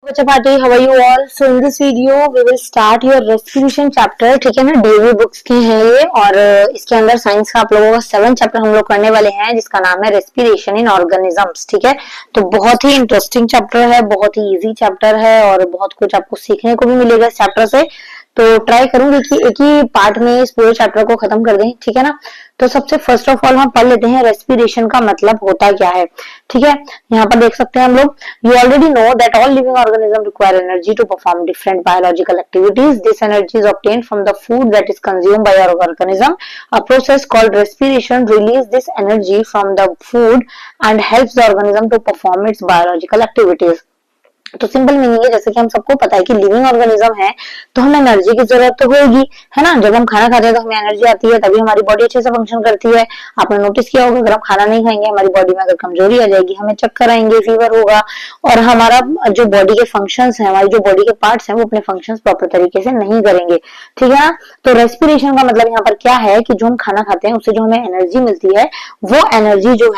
Chapati, how are you all? So in this video we will start your respiration chapter. ठीक है ना, DV books के हैं ये और इसके अंदर साइंस का आप लोगों का 7 चैप्टर हम लोग करने वाले हैं जिसका नाम है रेस्पिरेशन इन ऑर्गेनिजम्स. ठीक है, तो बहुत ही इंटरेस्टिंग चैप्टर है, बहुत ही इजी चैप्टर है और बहुत कुछ आपको सीखने को भी मिलेगा इस चैप्टर से. तो ट्राई करूंगी कि एक ही पार्ट में इस पूरे चैप्टर को खत्म कर दें. ठीक है ना, तो सबसे फर्स्ट ऑफ ऑल हम पढ़ लेते हैं रेस्पिरेशन का मतलब होता क्या है. ठीक है, यहाँ पर देख सकते हैं हम लोग. You already know that all living organism require energy to perform different biological activities. This energy is obtained from the food that is consumed by our organism. A process called respiration release this energy from the food and helps the organism to perform its biological activities. तो simple meaning है, जैसे कि हम सबको पता है कि living organism है तो हमें एनर्जी की जरूरत तो होगी, है ना. जब हम खाना खाते हैं तो हमें एनर्जी आती है, तभी हमारी बॉडी अच्छे से फंक्शन करती है. आपने नोटिस किया होगा, अगर हम खाना नहीं खाएंगे हमारी बॉडी में अगर कमजोरी आ जाएगी, हमें चक्कर आएंगे, फीवर होगा और हमारा जो बॉडी के फंक्शंस है, हमारी जो बॉडी के पार्ट्स हैं वो अपने फंक्शंस प्रॉपर तरीके से नहीं करेंगे. ठीक है ना. तो रेस्पिरेशन का मतलब यहाँ पर क्या है कि जो हम खाना खाते हैं उससे जो हमें एनर्जी मिलती है, वो एनर्जी जो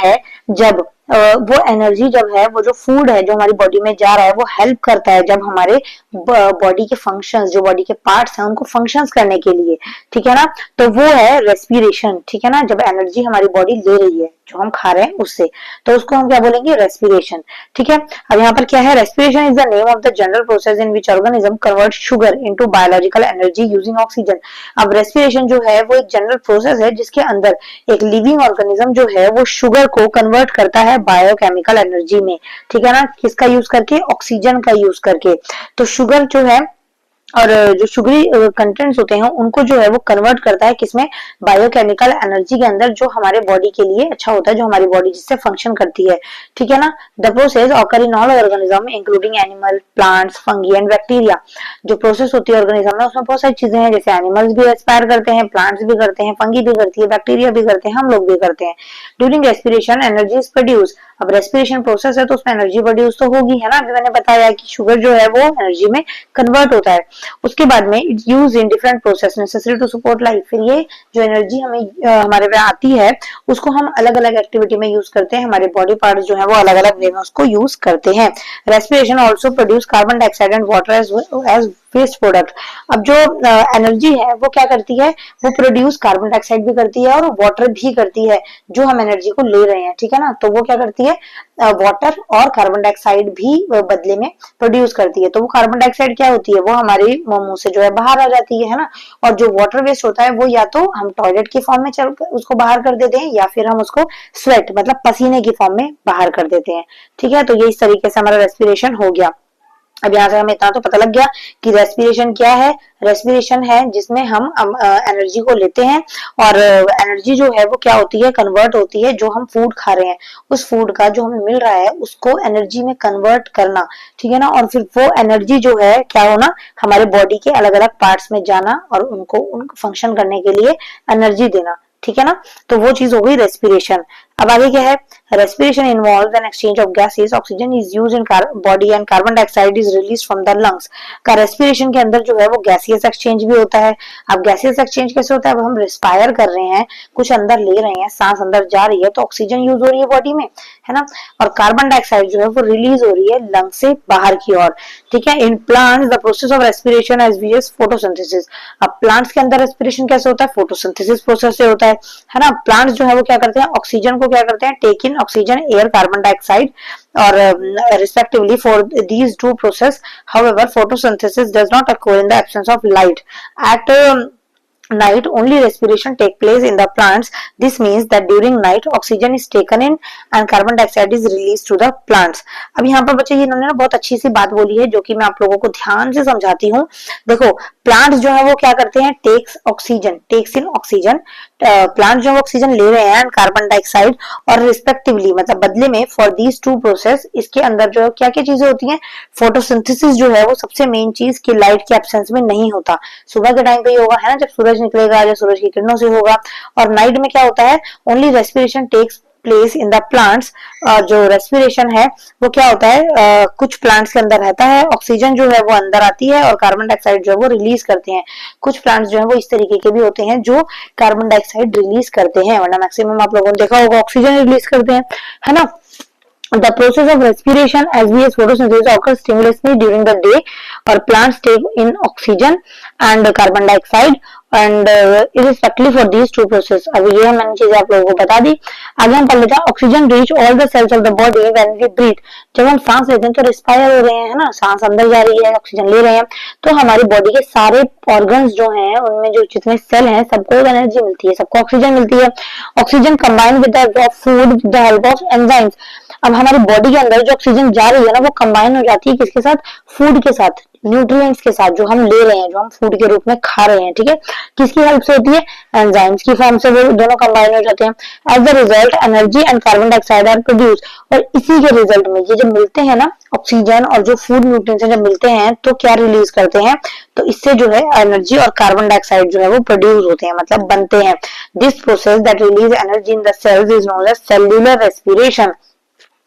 है वो जो फूड है जो हमारी बॉडी में जा रहा है वो हेल्प करता है जब हमारे बॉडी के फंक्शंस, जो बॉडी के पार्ट्स हैं उनको फंक्शंस करने के लिए. ठीक है ना, तो वो है रेस्पिरेशन. ठीक है ना, जब एनर्जी हमारी बॉडी ले रही है जो हम खा रहे हैं उससे, तो उसको हम क्या बोलेंगे, रेस्पिरेशन. ठीक है, अब यहाँ पर क्या है, respiration is the name of the general process in which organism convert sugar into biological energy using oxygen. अब रेस्पिरेशन जो है वो एक जनरल प्रोसेस है जिसके अंदर एक लिविंग ऑर्गेनिज्म जो है वो शुगर को कन्वर्ट करता है बायोकेमिकल एनर्जी में. ठीक है ना, किसका यूज करके, ऑक्सीजन का यूज करके. तो शुगर जो है और जो शुगरी कंटेंट्स होते हैं उनको जो है वो कन्वर्ट करता है किसमें, बायोकेमिकल एनर्जी के अंदर, जो हमारे बॉडी के लिए अच्छा होता है, जो हमारी बॉडी जिससे फंक्शन करती है. ठीक है ना. The process occur in all organism including animal, plants, fungi and bacteria. जो प्रोसेस होती है ऑर्गेनिज्म में उसमें बहुत सारी चीजें हैं, जैसे एनिमल्स भी रेस्पायर करते हैं, प्लांट्स भी करते हैं, फंगी भी करती है, बैक्टीरिया भी करते हैं, हम लोग भी करते हैं. During respiration energy is produce. अब रेस्पिरेशन प्रोसेस है तो उसमें एनर्जी प्रोड्यूस तो होगी, है ना. अभी मैंने बताया कि शुगर जो है वो एनर्जी में कन्वर्ट होता है. उसके बाद में it's use in different process necessary to support life. फिर ये जो एनर्जी हमें हमारे पे आती है उसको हम अलग अलग एक्टिविटी में यूज करते हैं, हमारे बॉडी पार्ट्स जो है वो अलग अलग वे में उसको यूज करते हैं. Respiration also produce carbon dioxide and water as waste product. अब जो एनर्जी है वो क्या करती है, वो प्रोड्यूस कार्बन डाइऑक्साइड भी करती है और वाटर भी करती है जो हम एनर्जी को ले रहे हैं. ठीक है ना, तो वो क्या करती है, वाटर और कार्बन डाइऑक्साइड भी बदले में प्रोड्यूस करती है. तो वो कार्बन डाइऑक्साइड क्या होती है, वो हमारे मुंह से जो है बाहर आ जाती है ना. और जो वाटर वेस्ट होता है वो या तो हम टॉयलेट के फॉर्म में चल उसको बाहर कर देते हैं या फिर हम उसको स्वेट मतलब पसीने की फॉर्म में बाहर कर देते हैं. ठीक है, तो ये इस तरीके से हमारा रेस्पिरेशन हो गया. अब यहाँ से हमें इतना तो पता लग गया कि रेस्पिरेशन क्या है. रेस्पिरेशन है जिसमें हम एनर्जी को लेते हैं और एनर्जी जो है वो क्या होती है, कन्वर्ट होती है. जो हम फूड खा रहे हैं उस फूड का जो हमें मिल रहा है उसको एनर्जी में कन्वर्ट करना. ठीक है ना, और फिर वो एनर्जी जो है क्या होना, हमारे बॉडी के अलग अलग पार्ट्स में जाना और उनको फंक्शन करने के लिए एनर्जी देना. ठीक है ना, तो वो चीज हो गई रेस्पिरेशन. अब आगे क्या है, respiration involves an exchange of gases. Oxygen is used in body and carbon dioxide is released from the lungs. का रेस्पिरेशन के अंदर जो है वो गैसियस एक्सचेंज भी होता है. अब गैसियस एक्सचेंज कैसे होता है, अब हम रिस्पायर कर रहे हैं, कुछ अंदर ले रहे हैं, सांस अंदर जा रही है तो ऑक्सीजन यूज हो रही है बॉडी में, है ना. और कार्बन डाइऑक्साइड जो है वो रिलीज हो रही है लंग से बाहर की ओर. ठीक है, in plants the process of respiration as we as photosynthesis. अब प्लांट्स के अंदर रेस्पिरेशन कैसे होता है, फोटोसिंथेसिस प्रोसेस से होता है ना. प्लांट्स जो है वो क्या करते हैं, ऑक्सीजन को क्या करते हैं, टेक इन ऑक्सीजन, एयर, कार्बन डाइऑक्साइड और respectively for these two process. However, photosynthesis does not occur in the absence of light. At night only respiration take place in the plants. This means that during night oxygen is taken in and carbon dioxide is released to the plants. अब यहाँ पर बच्चे इन्होंने ना बहुत अच्छी सी बात बोली है जो कि मैं आप लोगों को ध्यान से समझाती हूँ. देखो, प्लांट्स जो है वो क्या करते हैं, टेक्स इन ऑक्सीजन. प्लांट जो ऑक्सीजन ले रहे हैं कार्बन डाइऑक्साइड और रिस्पेक्टिवली मतलब बदले में फॉर दीज टू प्रोसेस इसके अंदर जो क्या क्या चीजें होती हैं, फोटोसिंथेसिस जो है वो सबसे मेन चीज की लाइट के एब्सेंस में नहीं होता. सुबह के टाइम पे ही होगा, है ना, जब सूरज निकलेगा, जब सूरज की किरणों से होगा. और नाइट में क्या होता है, only respiration takes place in the plants. जो रेस्पिरेशन है वो क्या होता है, कुछ प्लांट्स के अंदर रहता है, ऑक्सीजन जो है वो अंदर आती है और कार्बन डाइऑक्साइड जो है वो रिलीज करते हैं. कुछ प्लांट्स जो है वो इस तरीके के भी होते हैं जो कार्बन डाइऑक्साइड रिलीज करते हैं, वरना मैक्सिमम आप लोगों ने देखा होगा ऑक्सीजन रिलीज करते हैं, है ना. The process of respiration as well as photosynthesis occurs stimulously during the day, or plants take in oxygen and carbon dioxide and irrespectively for these two process. अभी ये मैंने चीजें आप लोगों को बता दी। आगे हम पढ़ लेते हैं oxygen reach all the cells of the body when we breathe. जब हम सांस लेते हैं तो रिस्पायर हो रहे हैं, है ना, सांस अंदर जा रही है, ऑक्सीजन ले रहे हैं, तो हमारी बॉडी के सारे ऑर्गन्स जो हैं उनमें जो जितने सेल हैं सबको एनर्जी मिलती है, सबको ऑक्सीजन मिलती है। Oxygen combine with the help of food, with the help of enzymes. अब हमारी बॉडी के अंदर जो ऑक्सीजन जा रही है ना वो कंबाइन हो जाती है किसके साथ? फूड के साथ, न्यूट्रिएंट्स के साथ जो हम ले रहे हैं, जो हम फूड के रूप में खा रहे हैं, ठीक है। किसकी हेल्प से होती है? एंजाइम्स की फॉर्म से वो दोनों कंबाइन हो जाते हैं। As the result energy and carbon dioxide are produce. और इसी के रिजल्ट में ये जब मिलते हैं ना, ऑक्सीजन और जो फूड न्यूट्रिएंट्स जब मिलते हैं तो क्या रिलीज करते हैं? तो इससे जो है एनर्जी और कार्बन डाइऑक्साइड जो है वो प्रोड्यूस होते हैं, मतलब बनते हैं। This process that release energy in the cells is known as cellular respiration.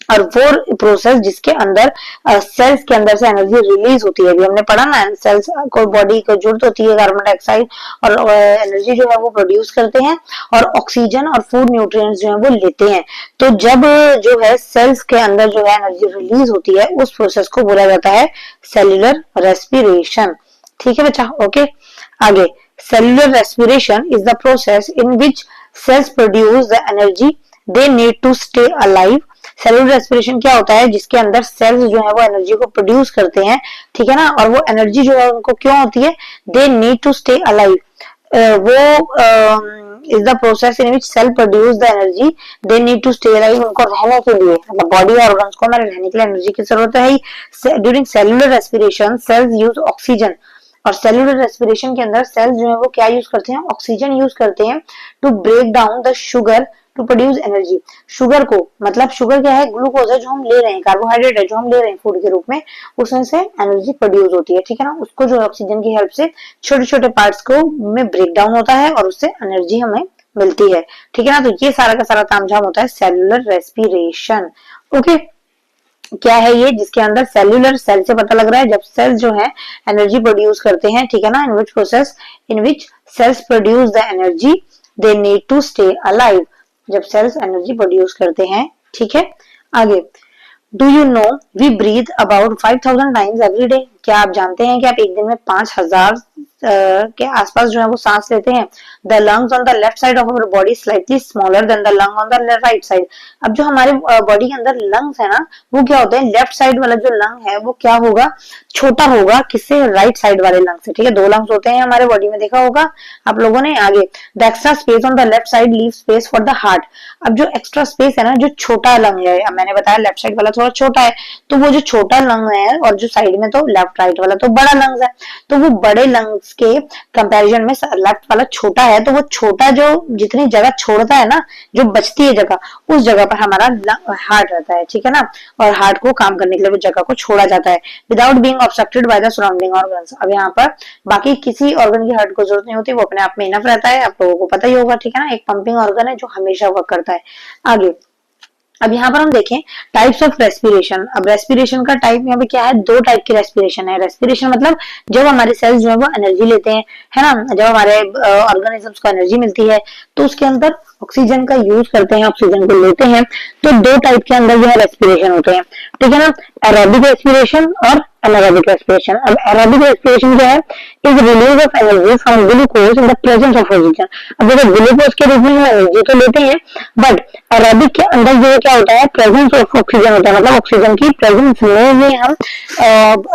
और वो प्रोसेस जिसके अंदर सेल्स के अंदर से एनर्जी रिलीज होती है, अभी हमने पढ़ा ना, सेल्स को बॉडी को जरूरत होती है कार्बन डाइऑक्साइड और एनर्जी जो है वो प्रोड्यूस करते हैं और ऑक्सीजन और फूड न्यूट्रिएंट्स जो है वो लेते हैं। तो जब जो है सेल्स के अंदर जो है एनर्जी रिलीज होती है उस प्रोसेस को बोला जाता है सेल्यूलर रेस्पिरेशन। ठीक है बच्चा, ओके। आगे, cellular respiration is the process in which cells produce the energy they need to stay alive. Cellular respiration क्या होता है? जिसके अंदर सेल्स जो है वो एनर्जी को प्रोड्यूस करते हैं, ठीक है ना, और वो एनर्जी जो है उनको क्यों होती है? They need to stay alive. वो is the process in which cell produce the energy they need to stay alive. उनको रहने के लिए, मतलब बॉडी ऑर्गन्स को हमारे रहने के लिए एनर्जी की जरूरत है। During cellular respiration cells use oxygen. और सेलुलर रेस्पिरेशन के अंदर सेल्स जो है वो क्या यूज करते हैं? ऑक्सीजन यूज करते हैं to break down the sugar to produce energy. Sugar को, मतलब शुगर क्या है? ग्लूकोज है जो हम ले रहे हैं, कार्बोहाइड्रेट है जो हम ले रहे हैं फूड के रूप में, उसमें से एनर्जी प्रोड्यूस होती है, ठीक है ना। उसको जो ऑक्सीजन की हेल्प से छोटे छोटे पार्ट्स को में ब्रेक डाउन होता है और उससे एनर्जी हमें मिलती है, ठीक है ना। तो ये सारा का सारा तामझाम होता है सेलुलर रेस्पिरेशन। ओके, क्या है ये? जिसके अंदर सेल्यूलर, सेल से पता लग रहा है, जब सेल्स जो है एनर्जी प्रोड्यूस करते हैं, ठीक है ना, in which process in which cells produce the energy they need to stay alive. जब सेल्स एनर्जी प्रोड्यूस करते हैं, ठीक है। आगे, do you know we breathe about 5000 times every day. क्या आप जानते हैं कि आप एक दिन में 5000 के आसपास जो है वो सांस लेते हैं। The lungs on the left side of our body slightly smaller than the lung on the right side. अब जो हमारे बॉडी के अंदर लंग्स है ना, वो क्या होते हैं? लेफ्ट साइड वाला जो लंग है वो क्या होगा? छोटा होगा। किससे? राइट साइड वाले लंग से, ठीक है। 2 लंग्स होते हैं हमारे बॉडी में, देखा होगा आप लोगों ने। आगे, the extra space on the left side leave space for the heart. अब जो एक्स्ट्रा स्पेस है ना, जो छोटा लंग है, मैंने बताया लेफ्ट साइड वाला थोड़ा छोटा है, तो वो जो छोटा लंग है और जो साइड में तो लेफ्ट राइट वाला तो बड़ा लंग्स है, तो वो बड़े लंग्स के कंपैरिजन में लेफ्ट वाला छोटा है। तो वो छोटा जो जितनी जगह छोड़ता है ना, जो बचती है जगह, उस जगह पर हमारा हार्ट रहता है, ठीक है ना। और हार्ट को काम करने के लिए वो जगह को छोड़ा जाता है without being obstructed by the surrounding organs. अब यहाँ पर बाकी किसी ऑर्गन की हार्ट को जरूरत नहीं होती, वो अपने आप में इनफ रहता है, आप लोगों को पता ही होगा, ठीक है ना। एक पंपिंग ऑर्गन है जो हमेशा वर्क करता है। आगे, अब यहाँ पर हम देखें टाइप्स ऑफ रेस्पिरेशन। अब रेस्पिरेशन का टाइप यहाँ पे क्या है? 2 टाइप की रेस्पिरेशन है। रेस्पिरेशन मतलब जब हमारे सेल्स जो है वो एनर्जी लेते हैं, है ना, जब हमारे ऑर्गेनिजम्स को एनर्जी मिलती है तो उसके अंदर ऑक्सीजन का यूज करते हैं, ऑक्सीजन को लेते हैं। तो 2 टाइप के अंदर जो है रेस्पिरेशन होते हैं, ठीक है ना, एरोबिक रेस्पिरेशन और एनारोबिक रेस्पिरेशन। अब एरोबिक रेस्पिरेशन क्या है? Is release of energy from glucose in the presence of oxygen. अब देखो ग्लूकोज के रूप में हम एनर्जी तो लेते हैं, बट एरोबिक के अंदर जो क्या होता है? प्रेजेंस ऑफ ऑक्सीजन होता है, मतलब ऑक्सीजन की प्रेजेंस में ही हम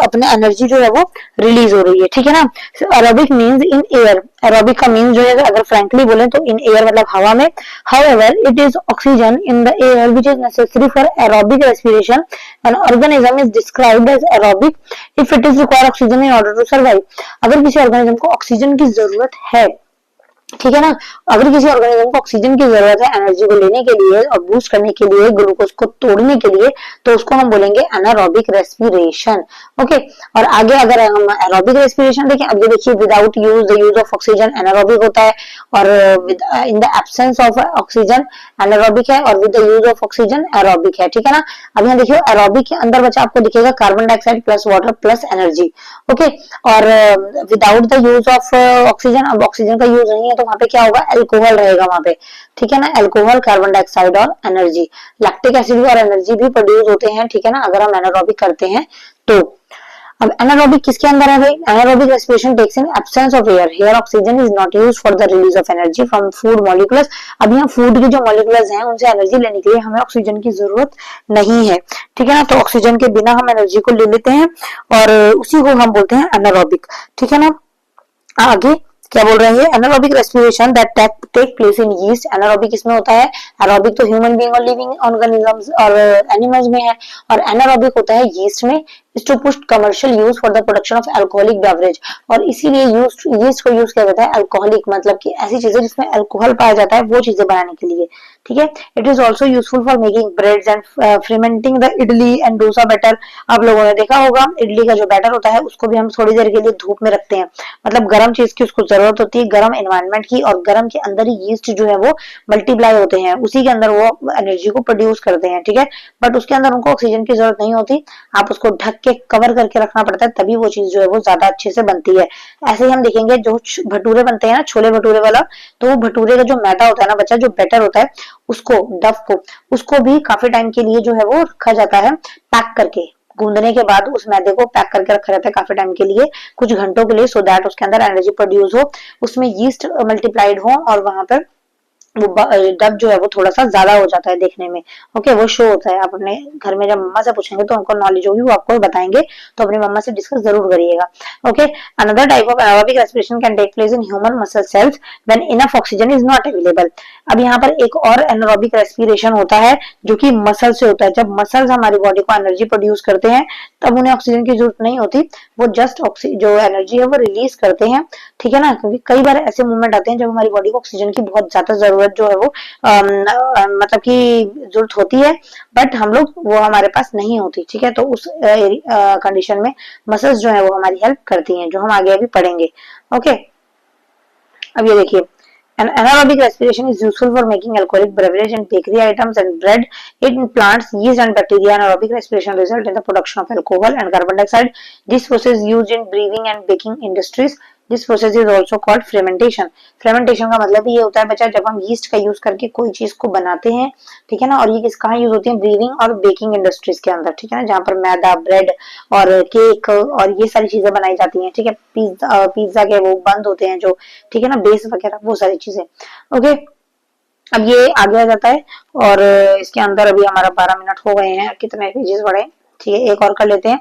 अपने एनर्जी जो है वो रिलीज हो रही है, ठीक है ना। Aerobic means in air. Aerobic का मीन्स जो है अगर फ्रैंकली बोले तो इन एयर मतलब हवा में। However, it is oxygen in the air which is necessary for aerobic respiration. An organism is described as aerobic if it is require oxygen in order to survive. अगर किसी organism को oxygen की जरूरत है, ठीक है ना, अगर किसी ऑर्गेनिज्म को ऑक्सीजन की जरूरत है एनर्जी को लेने के लिए और बूस्ट करने के लिए, ग्लूकोज को तोड़ने के लिए, तो उसको हम बोलेंगे एनारोबिक रेस्पिरेशन। ओके, और आगे अगर हम एरोबिक रेस्पिरेशन देखें, अब ये देखिए without the use of oxygen anaerobic होता है, और in the absence of oxygen anaerobic है, और with the use of oxygen aerobic है, ठीक है ना। अब यहाँ देखिए एरोबिक के अंदर बच्चा आपको दिखेगा carbon dioxide plus water plus energy. Okay, और without the use of oxygen, अब ऑक्सीजन का यूज नहीं है तो वहां पे क्या होगा, एल्कोहल रहेगा वहां पे, ठीक है ना, एल्कोहल, कार्बन डाइऑक्साइड और एनर्जी। लैक्टिक एसिड और एनर्जी भी प्रोड्यूस होते हैं, ठीक है ना, अगर हम एनारोबिक करते हैं तो। अब एनारोबिक किसके अंदर है भाई, anaerobic respiration takes in absence of air, here oxygen is not used for the release of energy from food molecules. अब यहाँ फूड के जो मॉलिक्यूल्स हैं उनसे एनर्जी लेने के लिए हमें ऑक्सीजन की जरूरत नहीं है, ठीक है ना, तो ऑक्सीजन के बिना हम एनर्जी को ले लेते हैं और उसी को हम बोलते हैं एनारोबिक, ठीक है ना। आगे क्या बोल रहे हैं, anaerobic respiration that take place in yeast. Anaerobic इसमें होता है, एरोबिक तो ह्यूमन बीइंग और लिविंग ऑर्गेनिजम्स और एनिमल्स में है, और एनारोबिक होता है यीस्ट में, is to push commercial use for the production of alcoholic beverage। और इसीलिए यीस्ट को यूज किया जाता है अल्कोहलिक, मतलब कि ऐसी चीजें जिसमें अल्कोहल पाया जाता है वो चीजें बनाने के लिए, ठीक है। It is also useful for making breads and fermenting the idli and dosa batter. आप लोगों ने देखा होगा इडली का जो बैटर होता है उसको भी हम थोड़ी देर के लिए धूप में रखते हैं, मतलब गर्म चीज की उसको जरूरत होती है, गर्म एनवायरनमेंट की, और गर्म के अंदर ही यीस्ट जो है वो मल्टीप्लाई होते हैं, उसी के अंदर वो एनर्जी को प्रोड्यूस करते हैं, ठीक है, बट उसके अंदर उनको ऑक्सीजन की जरूरत नहीं होती, आप उसको ढक के कवर करके रखना पड़ता है, तभी वो चीज जो है वो ज्यादा अच्छे से बनती है। ऐसे ही हम देखेंगे जो भटूरे बनते हैं ना, छोले भटूरे वाला, तो वो भटूरे का जो मैदा होता है ना बच्चा, जो बैटर होता है उसको, डफ को, उसको भी काफी टाइम के लिए जो है वो रखा जाता है पैक करके, गूंदने के बाद उस मैदे को पैक करके रखा जाता है काफी टाइम के लिए, कुछ घंटों के लिए, सो दैट उसके अंदर एनर्जी प्रोड्यूस हो, उसमें यीस्ट मल्टीप्लाइड हो, और वहां पर वो डब जो है वो थोड़ा सा ज्यादा हो जाता है देखने में, ओके, वो शो होता है। आप अपने घर में जब मम्मा से पूछेंगे तो उनको नॉलेज होगी, वो आपको बताएंगे, तो अपनी मम्मा से डिस्कस जरूर करिएगा, okay. Another type of aerobic respiration can take place in human muscle cells when enough oxygen is not available. अब यहाँ पर एक और एनारोबिक रेस्पिरेशन होता है जो कि मसल से होता है। जब मसल्स हमारी बॉडी को एनर्जी प्रोड्यूस करते हैं तब उन्हें ऑक्सीजन की जरूरत नहीं होती, वो जस्ट जो एनर्जी है वो रिलीज करते हैं, ठीक है ना, क्योंकि कई बार ऐसे मूवमेंट आते हैं जब हमारी बॉडी को ऑक्सीजन की बहुत ज्यादा जरूरत जो है वो मतलब की जरूरत होती है, बट हम लोग वो हमारे पास नहीं होती, ठीक है, तो उस कंडीशन में मसल्स जो है वो हमारी हेल्प करती हैं, जो हम आगे अभी पढ़ेंगे, ओके। अब ये देखिए, an anaerobic respiration is useful for making alcoholic beverage and bakery items and bread in plants, yeast and bacteria. Anaerobic respiration result in the production of alcohol and carbon dioxide. This process is used in brewing and baking industries. This process is also called fermentation. Fermentation का मतलब ये होता है बच्चा, जब हम yeast का use करके कोई चीज को बनाते हैं, ठीक है ना, और ये किस कहाँ यूज होती है, ब्रीविंग और बेकिंग इंडस्ट्रीज के अंदर, ठीक है ना, जहाँ पर मैदा, ब्रेड और केक और ये सारी चीजें बनाई जाती हैं, ठीक है, पिज्जा के वो बंद होते हैं जो, ठीक है ना, बेस वगैरह वो सारी चीजें, ओके। अब ये आगे आ जाता है, और इसके अंदर अभी हमारा 12 मिनट हो गए हैं, कितने पेजेस बढ़े, ठीक है, एक और कर लेते हैं।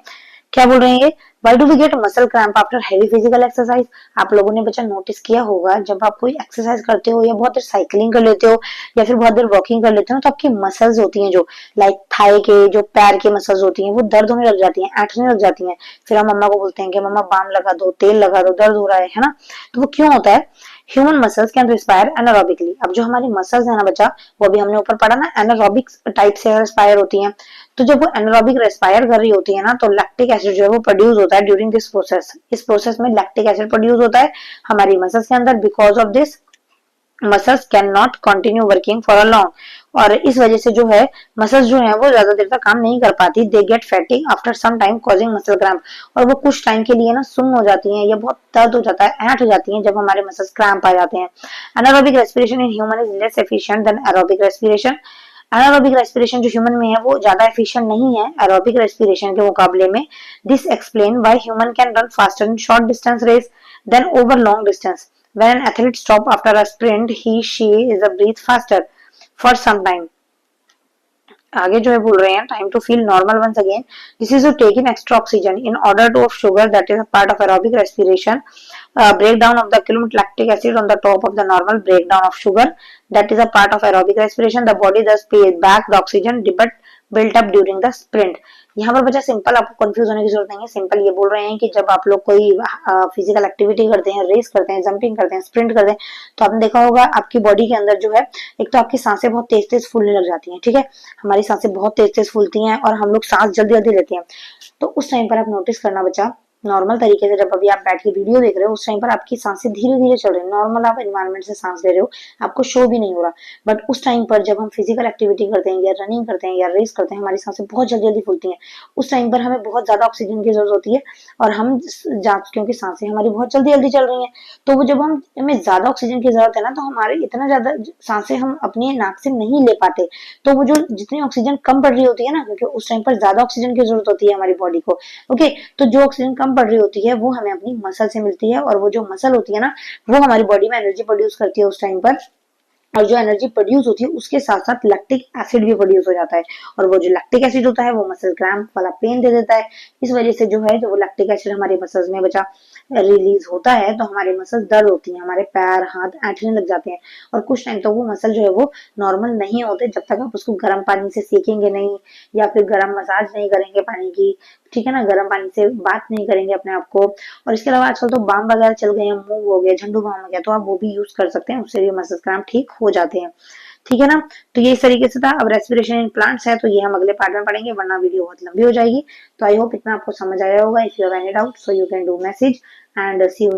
क्या बोल रहे हैं ये, Why do we get muscle cramp after heavy physical exercise? आप लोगों ने बच्चा नोटिस किया होगा, जब आप कोई एक्सरसाइज करते हो या बहुत देर साइकिलिंग कर लेते हो या फिर बहुत देर वॉकिंग कर लेते हो, तो आपकी मसल्स होती हैं जो लाइक थाई के, जो पैर के मसल्स होती हैं, वो दर्द होने लग जाती हैं, ऐंठने लग जाती हैं, फिर हम मम्मा को बोलते हैं कि मम्मा बाम लगा दो, तेल लगा दो, दर्द हो रहा है ना, तो वो क्यों होता है। Human muscles can respire anaerobically. अब जो हमारी मसल्स है ना बच्चा, वो अभी हमने ऊपर पढ़ा ना, एनारोबिक टाइप से रिस्पायर होती हैं, तो जब वो एनारोबिक रेस्पायर कर रही होती है ना, तो लैक्टिक एसिड जो है वो प्रोड्यूस होता है ड्यूरिंग दिस प्रोसेस। इस प्रोसेस में लैक्टिक एसिड प्रोड्यूस होता है हमारी मसल्स के अंदर, because of this muscles can not continue working for a long, और इस वजह से जो है मसल्स जो है वो ज्यादा देर तक काम नहीं कर पाती, they get fatigue after some time causing muscle cramp, और वो कुछ टाइम के लिए ना सुन्न हो जाती हैं या बहुत दर्द हो जाता है, ऐंठ हो जाती हैं जब हमारे मसल्स क्रैम्प आ जाते हैं। Anaerobic respiration in human is less efficient then aerobic respiration. Anaerobic respiration जो ह्यूमन में है वो ज्यादा एफिशिएंट नहीं है एरोबिक रेस्पिरेशन के मुकाबले में। This explain why human can run faster in short distance race than over long distance. When an athlete stops after a sprint, she is a breathe faster for some time. आगे जो है बोल रहे हैं, time to feel normal once again, this is to take in extra oxygen in order to off sugar that is a part of aerobic respiration, breakdown of the accumulated lactic acid on the top of the normal breakdown of sugar that is a part of aerobic respiration. The body thus pays back the oxygen built up during the sprint. यहाँ पर बच्चा simple, आपको confuse होने की जरूरत नहीं है, simple ये बोल रहे हैं कि जब आप लोग कोई फिजिकल एक्टिविटी करते हैं, रेस करते हैं, जंपिंग करते हैं, स्प्रिंट करते हैं, तो आपने देखा होगा आपकी बॉडी के अंदर जो है, एक तो आपकी सांसें बहुत तेज तेज फूलने लग जाती हैं, ठीक है, हमारी सांसें बहुत तेज तेज फूलती हैं और हम लोग सांस जल्दी जल्दी लेते हैं, तो उस टाइम पर आप नोटिस करना बच्चा नॉर्मल तरीके से जब अभी आप बैठ के वीडियो देख रहे हो उस टाइम पर आपकी सांसें धीरे धीरे चल रही है, नॉर्मल आप एनवायरनमेंट से सांस ले रहे हो, आपको शो भी नहीं हो रहा। बट उस टाइम पर जब हम फिजिकल एक्टिविटी करते हैं या रनिंग करते हैं या रेस करते हैं, हमारी सांसें बहुत जल्दी जल्दी फूलती हैं। उस टाइम पर हमें बहुत ज्यादा ऑक्सीजन की जरूरत होती है और हम क्योंकि सांसें हमारी बहुत जल्दी जल्दी चल रही हैं, तो वो जब हम हमें ज्यादा ऑक्सीजन की जरूरत है ना, तो हमारे इतना ज्यादा सांसें हम अपने नाक से नहीं ले पाते। तो वो जो जितनी ऑक्सीजन कम पड़ रही होती है ना, क्योंकि उस टाइम पर ज्यादा ऑक्सीजन की जरूरत होती है हमारी बॉडी को। ओके, तो जो ऑक्सीजन कम पड़ रही होती है वो हमें अपनी मसल से मिलती है, और वो जो मसल होती है ना, वो हमारी बॉडी में एनर्जी प्रोड्यूस करती है उस टाइम पर। और जो एनर्जी प्रोड्यूस होती है उसके साथ साथ लैक्टिक एसिड भी प्रोड्यूस हो जाता है, और वो जो लैक्टिक एसिड होता है वो मसल क्रैम्प वाला पेन दे देता है। इस वजह से जो है, जो वो लैक्टिक एसिड हमारे मसल्स में बचा रिलीज होता है, तो हमारे मसल दर्द होती है, हमारे पैर हाथ ऐंठने लग जाते हैं। और कुछ टाइम तक वो मसल जो है वो नॉर्मल नहीं होते, जब तक आप उसको गर्म पानी से सेकेंगे नहीं, या फिर गर्म मसाज नहीं करेंगे पानी की, ठीक है ना, गर्म पानी से बात नहीं करेंगे अपने आप को। और इसके अलावा आजकल तो बाम वगैरह चल गए हैं, मूव हो गया, झंडू बाम हो गया, तो आप वो भी यूज कर सकते हैं, उससे भी मसल क्रैम्प ठीक हो जाते हैं। ठीक है ना, तो ये इस तरीके से था। अब रेस्पिरेशन इन प्लांट्स है तो ये हम अगले पार्ट में पढ़ेंगे, वरना वीडियो बहुत लंबी हो जाएगी। तो आई होप इतना आपको समझ आया होगा। If you have any doubt so you can do message and see you